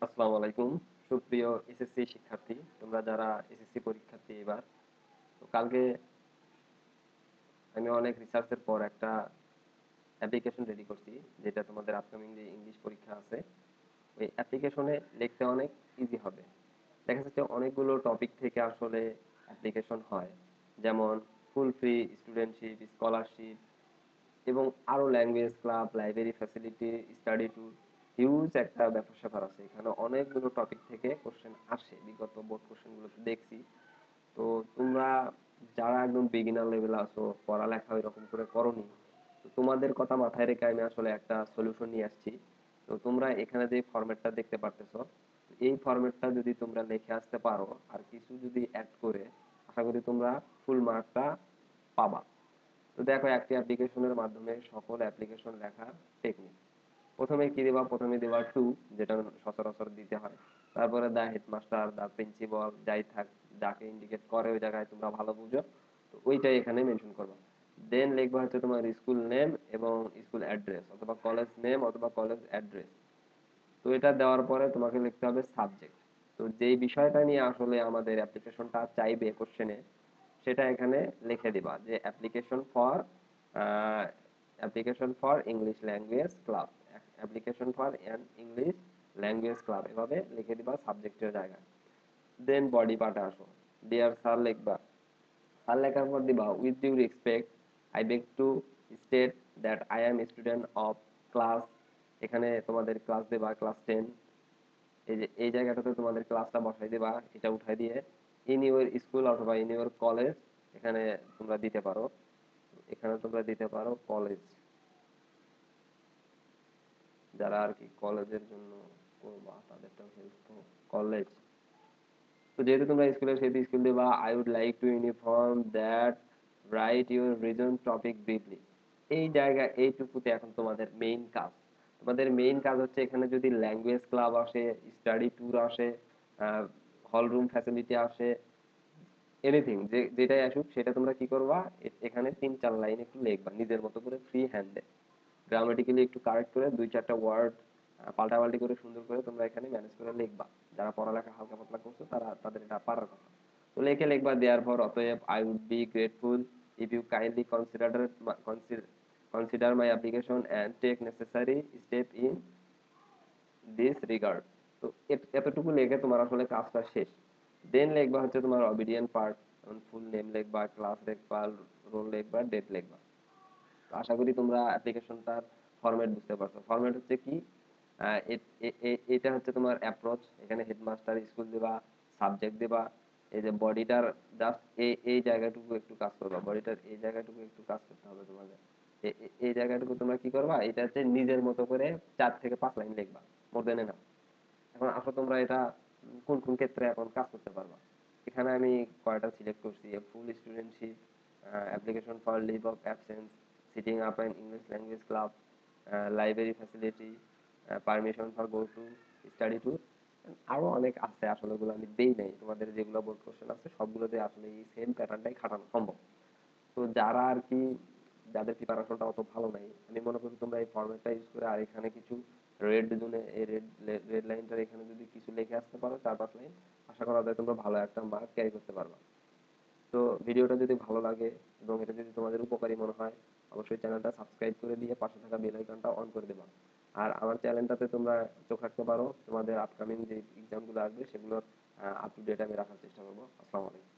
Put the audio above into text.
আসসালামু আলাইকুম। সুপ্রিয় এসএসসি শিক্ষার্থী, তোমরা যারা এসএসসি পরীক্ষার্থী এবার, তো কালকে আমি অনেক রিসার্চের পর একটা অ্যাপ্লিকেশন রেডি করছি, যেটা তোমাদের আপকামিং যে ইংলিশ পরীক্ষা আছে ওই অ্যাপ্লিকেশনে লিখতে অনেক ইজি হবে। দেখা যাচ্ছে অনেকগুলো টপিক থেকে আসলে অ্যাপ্লিকেশন হয়, যেমন ফুল ফ্রি স্টুডেন্টশিপ, স্কলারশিপ এবং আরো language club, library facility, study tour, huge একটা ব্যাপার-স্যাপার আছে। এখানে অনেকগুলো টপিক থেকে কোশ্চেন আসে, বিগত বোর্ড কোশ্চেনগুলোতে দেখছি। তো তোমরা যারা একদম বিগিনার লেভেলে আছো, পড়ালেখা ওইরকম করে করনি, তো তোমাদের কথা মাথায় রেখে আমি আসলে একটা সলিউশন নিয়ে আসছি। তো তোমরা এখানে যে ফরম্যাটটা দেখতে পারতেছো, এই ফরম্যাটটা যদি তোমরা লিখে আসতে পারো আর কিছু যদি অ্যাড করে, আশা করি তোমরা ফুল মার্কটা পাবা। তো দেখো, একটি অ্যাপ্লিকেশনের মাধ্যমে সকল অ্যাপ্লিকেশন লেখার টেকনিক। প্রথমে কি দিবা? প্রথমে দিবা টু, যেটা সচরাচর দিতে হয়। তারপরে দা হেডমাস্টার, দা প্রিন্সিপাল, যাই থাক, যাকে ইন্ডিকেট করে ওই জায়গায় তোমরা ভালো বুঝো, তো ওইটাই এখানে মেনশন করবা। দেন লিখবা হচ্ছে তোমার স্কুল নেম এবং স্কুল অ্যাড্রেস, অথবা কলেজ নেম অথবা কলেজ অ্যাড্রেস। তো এটা দেওয়ার পরে তোমাকে লিখতে হবে সাবজেক্ট। তো যেই বিষয়টা নিয়ে আসলে আমাদের অ্যাপ্লিকেশনটা চাইবে কোশ্চেনে, সেটা এখানে লিখে দিবা যে application for English language club, application for an English language club, এভাবে লিখে দিবা সাবজেক্টের জায়গায়। দেন বডি পার্টে আসো, ডিয়ার স্যার লিখবা। স্যার লেখার পর দিবা with due respect, I beg to state that I am student of class, এখানে তোমাদের ক্লাস দেবা ক্লাস 10। এই যে এই জায়গাটাতে তোমাদের ক্লাসটা বসাই দিবা, এটা উঠাই দিয়ে ইন ইউর স্কুল অথবা ইন ইউর কলেজ এখানে তোমরা দিতে পারো। এখানে তোমরা দিতে পারো কলেজ, যারা আর কি কলেজের জন্য করবা তাদেরটাও হেল্প, তো কলেজ। তো যেহেতু তোমরা স্কুলে, সেহেতু স্কুল দিবা। I would like to uniform that, right your reason topic briefly. এই জায়গা এইটুকুতে এখন তোমাদের মেইন কাজ। তোমাদের মেইন কাজ হচ্ছে এখানে যদি ল্যাঙ্গুয়েজ ক্লাব আসে, স্টাডি ট্যুর আসে, হল রুম ফ্যাসিলিটি আসে, এনিথিং যেটাই আসুক, সেটা তোমরা কি করবা, এখানে 3-4 লাইন একটু লিখবা নিজের মতো করে, ফ্রি হ্যান্ডে, গ্রামাটিক্যালি একটু কারেক্ট করে 2-4টা ওয়ার্ড পাল্টাপাল্টি করে সুন্দর করে তোমরা এখানে ম্যানেজ করে লিখবা। যারা পড়ালেখা হালকা পাতলা করছো তারা, তাদের এটা পারার কথা। তো লিখে লিখবা দেয়ার ফর, অতএব, I would be grateful if you kindly consider my application and take necessary step in this regard. তো এতটুকু লিখে তোমার আসলে কাজটা শেষ। দেন লিখবা হচ্ছে তোমার অবিডিয়েন্ট পার্ট, ফুল নেম লিখবা, ক্লাস লিখবা, রোল লিখবা, ডেট লিখবা। তো আশা করি তোমরা অ্যাপ্লিকেশনটার ফরম্যাট বুঝতে পারছো। ফরম্যাট হচ্ছে কি, এটা হচ্ছে তোমার অ্যাপ্রোচ। এখানে হেডমাস্টার, স্কুল দিবা, সাবজেক্ট দিবা। এই যে বডিটার জাস্ট এই জায়গাটুকু একটু কাজ করবা, বডিটার এই জায়গাটুকু একটু কাজ করতে হবে তোমাদের। এই জায়গাটুকু তোমরা কি করবা, এটা হচ্ছে নিজের মতো করে 4 থেকে 5 লাইন লিখবা, মোর দেন এনাফ। এখন আসো তোমরা এটা কোন কোন ক্ষেত্রে এখন কাজ করতে পারবা। এখানে আমি কয়টা সিলেক্ট করছি: full studentship, application for leave of absence, setting up an English language club, library facility, permission for go to study tour. আরো অনেক আছে, আসলে ওগুলো আমি দেই নাই। তোমাদের যেগুলো বোর্ড কোশ্চেন আছে সবগুলোতে আসলে এই সেম প্যাটার্নটাই খাটানো সম্ভব। তো যারা আর কি, যাদের প্রিপারেশনটা অত ভালো নাই, আমি মনে করি তোমরা এই ফরম্যাটটা ইউজ করে আর এখানে কিছু রেড জোনে, এই রেড লাইনটার এখানে যদি কিছু লিখে আসতে পারো, 4-5 লাইন, আশা করা যায় তোমরা ভালো একটা মার্ক ক্যারি করতে পারবা। তো ভিডিওটা যদি ভালো লাগে এবং এটা যদি তোমাদের উপকারী মনে হয়, অবশ্যই চ্যানেলটা সাবস্ক্রাইব করে দিয়ে পাশে থাকা বেল আইকনটা অন করে দেবা। আর আমার চ্যানেলটাতে তোমরা চোখ রাখতে পারো, তোমাদের আপকামিং যে এক্সামগুলো আসবে সেগুলোর আপ টু ডেট আমি রাখার চেষ্টা করবো। আসসালামু আলাইকুম।